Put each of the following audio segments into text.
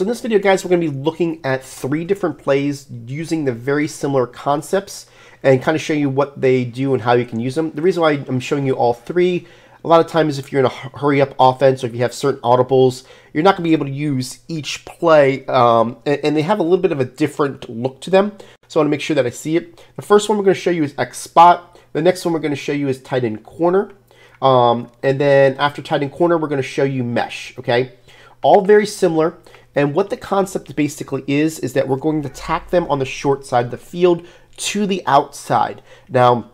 So in this video, guys, we're going to be looking at 3 different plays using the very similar concepts and kind of show you what they do and how you can use them. The reason why I'm showing you all 3, a lot of times if you're in a hurry-up offense or if you have certain audibles, you're not going to be able to use each play, and they have a little bit of a different look to them. So I want to make sure that I see it. The first one we're going to show you is X spot. The next one we're going to show you is tight end corner. And then after tight end corner, we're going to show you mesh, okay? All very similar. And what the concept basically is that we're going to tack them on the short side of the field to the outside. Now,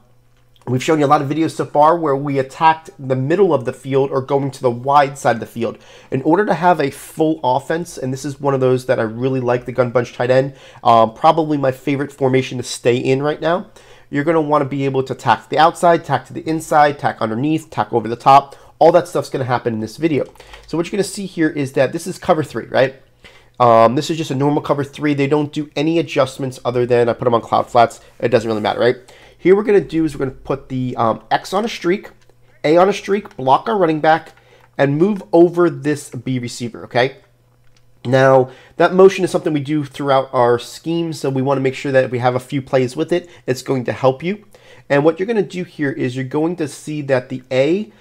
we've shown you a lot of videos so far where we attacked the middle of the field or going to the wide side of the field. In order to have a full offense, and this is one of those that I really like, the gun bunch tight end, probably my favorite formation to stay in right now, you're going to want to be able to tack to the outside, tack to the inside, tack underneath, tack over the top. All that stuff's going to happen in this video. So what you're going to see here is that this is cover 3, right? This is just a normal cover 3. They don't do any adjustments other than I put them on cloud flats. It doesn't really matter, right? Here we're going to do is we're going to put the X on a streak, A on a streak, block our running back, and move over this B receiver, okay? Now, that motion is something we do throughout our scheme, so we want to make sure that if we have a few plays with it, it's going to help you. And what you're going to do here is you're going to see that the A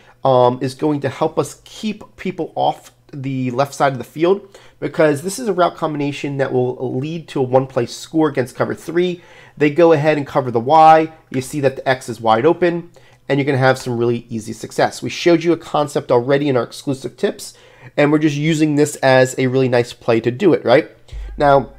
is going to help us keep people off the left side of the field, because this is a route combination that will lead to a one-play score against cover 3. They go ahead and cover the Y. You see that the X is wide open, and you're going to have some really easy success. We showed you a concept already in our exclusive tips, and we're just using this as a really nice play to do it, right? Now,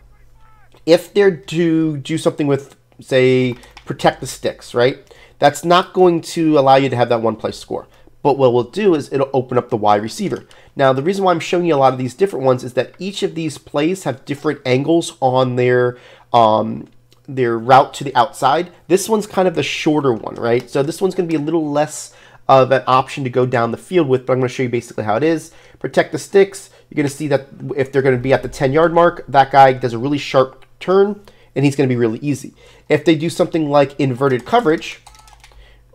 if they're to do something with, say, protect the sticks, right? That's not going to allow you to have that one-play score. But what we'll do is it'll open up the wide receiver. Now, the reason why I'm showing you a lot of these different ones is that each of these plays have different angles on their route to the outside. This one's kind of the shorter one, right? So this one's going to be a little less of an option to go down the field with, but I'm going to show you basically how it is. Protect the sticks. You're going to see that if they're going to be at the 10-yard mark, that guy does a really sharp turn, and he's going to be really easy. If they do something like inverted coverage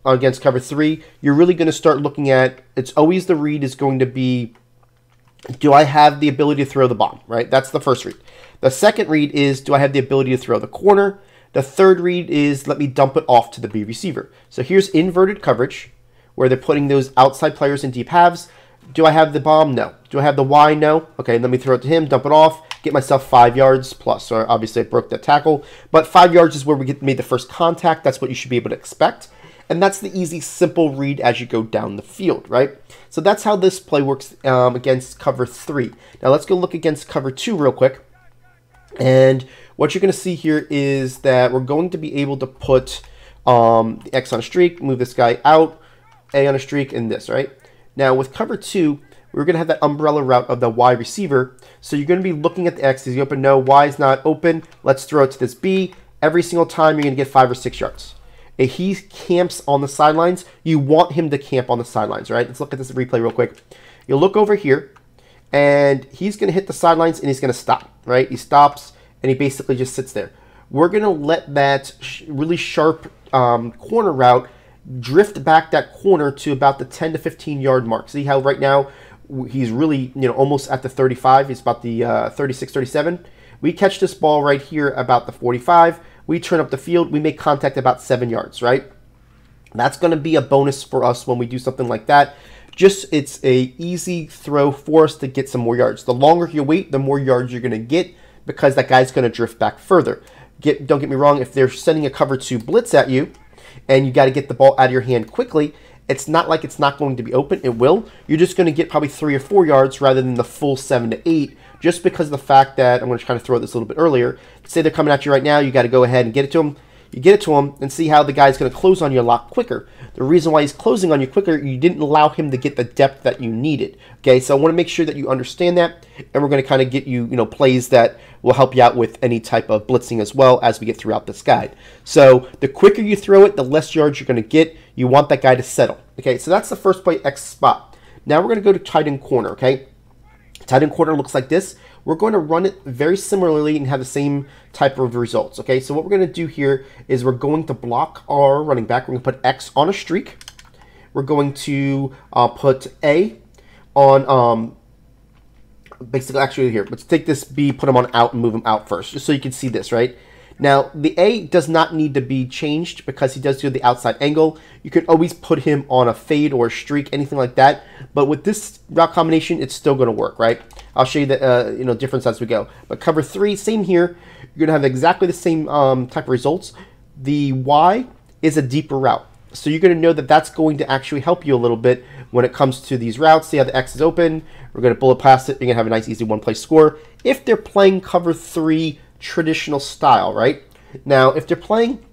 against cover 3, you're really going to start looking at, it's always the read is going to be, do I have the ability to throw the bomb, right? That's the first read. The second read is, do I have the ability to throw the corner? The third read is, let me dump it off to the B receiver. So here's inverted coverage, where they're putting those outside players in deep halves. Do I have the bomb? No. Do I have the Y? No. Okay, let me throw it to him, dump it off, get myself 5 yards plus. So obviously I broke that tackle, but 5 yards is where we made the first contact. That's what you should be able to expect. And that's the easy, simple read as you go down the field, right? So that's how this play works against cover 3. Now let's go look against cover 2 real quick. And what you're going to see here is that we're going to be able to put the X on a streak, move this guy out, A on a streak, and this, right? Now with cover 2, we're going to have that umbrella route of the Y receiver. So you're going to be looking at the X. Is he open? No. Y is not open. Let's throw it to this B. Every single time you're going to get 5 or 6 yards. If he camps on the sidelines, you want him to camp on the sidelines, right? Let's look at this replay real quick. You'll look over here, and he's going to hit the sidelines, and he's going to stop, right? He stops, and he basically just sits there. We're going to let that really sharp corner route drift back that corner to about the 10 to 15-yard mark. See how right now he's really, almost at the 35. He's about the 36, 37. We catch this ball right here about the 45. We turn up the field, we make contact about 7 yards, right? That's going to be a bonus for us when we do something like that. Just, it's a easy throw for us to get some more yards. The longer you wait, the more yards you're going to get, because that guy's going to drift back further. Don't get me wrong, if they're sending a cover 2 blitz at you, and you got to get the ball out of your hand quickly, it's not like it's not going to be open. It will. You're just going to get probably 3 or 4 yards rather than the full 7 to 8, just because of the fact that, I'm going to kind of throw this a little bit earlier. Say they're coming at you right now, you got to go ahead and get it to them. You get it to him and see how the guy's going to close on you a lot quicker. The reason why he's closing on you quicker, you didn't allow him to get the depth that you needed. Okay, so I want to make sure that you understand that, and we're going to kind of get you, plays that will help you out with any type of blitzing as well as we get throughout this guide. So the quicker you throw it, the less yards you're going to get. You want that guy to settle. Okay, so that's the first play, X spot. Now we're going to go to tight end corner, okay? Tight end corner looks like this. We're going to run it very similarly and have the same type of results, okay? So what we're going to do here is we're going to block our running back. We're going to put X on a streak. We're going to put A on basically, actually here, let's take this B, put him on out, and move him out first, just so you can see this, right? Now, the A does not need to be changed because he does do the outside angle. You could always put him on a fade or a streak, anything like that. But with this route combination, it's still going to work, right? I'll show you the difference as we go. But cover 3, same here. You're going to have exactly the same type of results. The Y is a deeper route. So you're going to know that that's going to actually help you a little bit when it comes to these routes. See how the X is open. We're going to bullet past it. You're going to have a nice, easy one-play score. If they're playing cover 3 traditional style, right? Now, if they're playing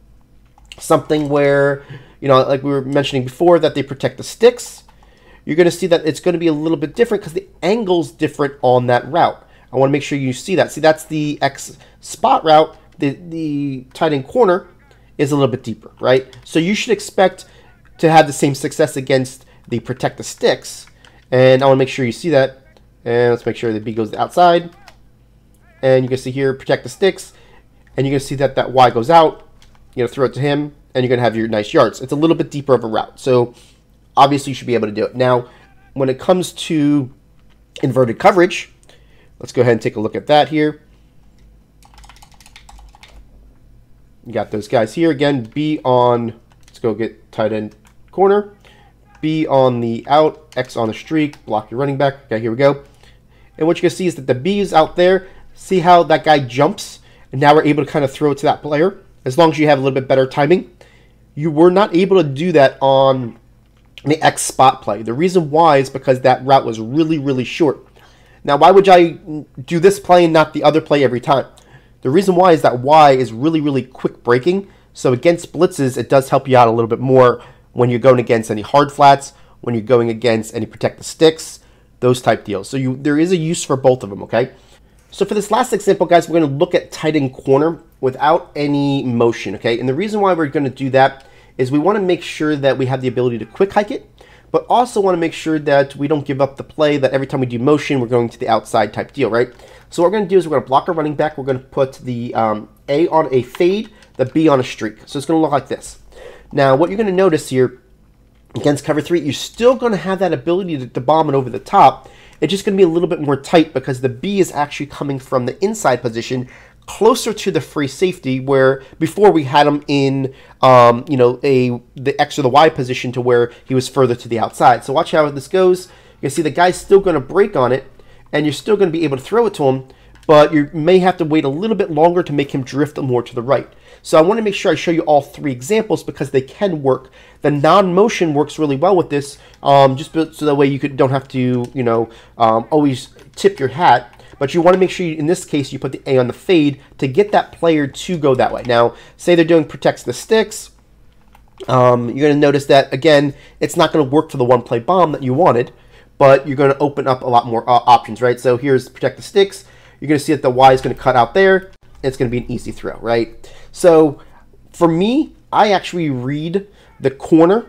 something where, like we were mentioning before, that they protect the sticks, you're going to see that it's going to be a little bit different because the angle's different on that route. I want to make sure you see that. See, that's the X spot route. The tight end corner is a little bit deeper, right? So you should expect to have the same success against the protect the sticks. And I want to make sure you see that. And let's make sure the B goes outside. And you can see here, protect the sticks. And you're going to see that that Y goes out. You're going to throw it to him. And you're going to have your nice yards. It's a little bit deeper of a route. So obviously you should be able to do it. Now, when it comes to inverted coverage, let's go ahead and take a look at that here. You got those guys here. Again, B on, let's go get tight end corner. B on the out, X on the streak, block your running back. Okay, here we go. And what you're going to see is that the B is out there. See how that guy jumps? And now we're able to kind of throw it to that player. As long as you have a little bit better timing. You were not able to do that on the X spot play. The reason why is because that route was really, really short. Now, why would I do this play and not the other play every time? The reason why is that Y is really, really quick breaking. So against blitzes, it does help you out a little bit more when you're going against any hard flats, when you're going against any protect the sticks, those type deals. So there is a use for both of them, okay? So for this last example, guys, we're going to look at tight end corner without any motion, okay? And the reason why we're going to do that is we want to make sure that we have the ability to quick hike it, but also want to make sure that we don't give up the play that every time we do motion, we're going to the outside type deal, right? So what we're going to do is we're going to block our running back. We're going to put the A on a fade, the B on a streak. So it's going to look like this. Now, what you're going to notice here against cover 3, you're still going to have that ability to bomb it over the top. It's just going to be a little bit more tight because the B is actually coming from the inside position closer to the free safety, where before we had him in the X or the Y position to where he was further to the outside. So watch how this goes. You can see the guy's still going to break on it, and you're still going to be able to throw it to him, but you may have to wait a little bit longer to make him drift more to the right. So I want to make sure I show you all 3 examples because they can work. The non-motion works really well with this, just so that way you don't have to, always tip your hat. But you want to make sure, in this case, you put the A on the fade to get that player to go that way. Now, say they're doing protects the sticks. You're going to notice that, again, it's not going to work for the one-play bomb that you wanted, but you're going to open up a lot more options, right? So here's protect the sticks. You're going to see that the Y is going to cut out there. It's going to be an easy throw, right? So for me, I actually read the corner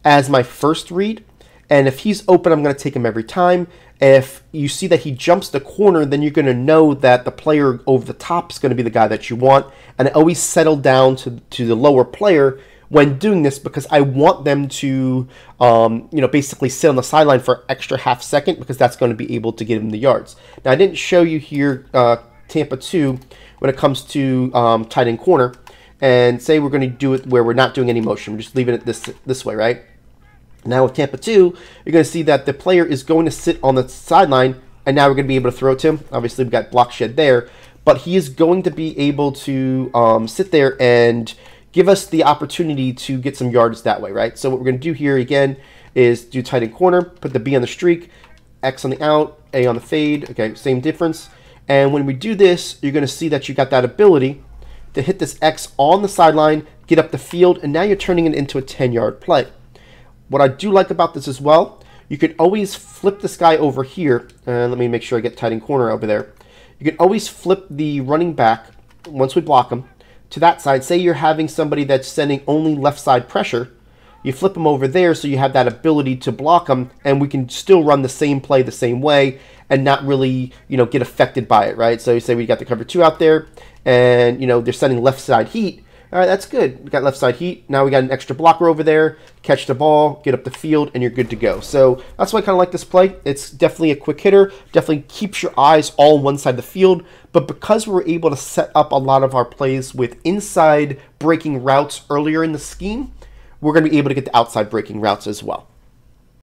as my first read. And if he's open, I'm going to take him every time. If you see that he jumps the corner, then you're going to know that the player over the top is going to be the guy that you want. And I always settle down to the lower player when doing this because I want them to, basically sit on the sideline for an extra half second because that's going to be able to get him the yards. Now, I didn't show you here Tampa 2 when it comes to tight end corner. And say we're going to do it where we're not doing any motion. We're just leaving it this way, right? Now with Tampa 2, you're going to see that the player is going to sit on the sideline, and now we're going to be able to throw to him. Obviously, we've got block shed there, but he is going to be able to sit there and give us the opportunity to get some yards that way, right? So what we're going to do here, again, is do tight end corner, put the B on the streak, X on the out, A on the fade. Okay, same difference. And when we do this, you're going to see that you got that ability to hit this X on the sideline, get up the field, and now you're turning it into a 10-yard play. What I do like about this as well, you can always flip this guy over here. Let me make sure I get tight end corner over there. You can always flip the running back, once we block him, to that side. Say you're having somebody that's sending only left side pressure. You flip him over there so you have that ability to block him, and we can still run the same play the same way and not really, get affected by it, right? So you say we got the cover 2 out there, and, they're sending left side heat. All right, that's good. We got left side heat. Now we got an extra blocker over there. Catch the ball, get up the field, and you're good to go. So that's why I kind of like this play. It's definitely a quick hitter. Definitely keeps your eyes all on one side of the field. But because we're able to set up a lot of our plays with inside breaking routes earlier in the scheme, we're going to be able to get the outside breaking routes as well.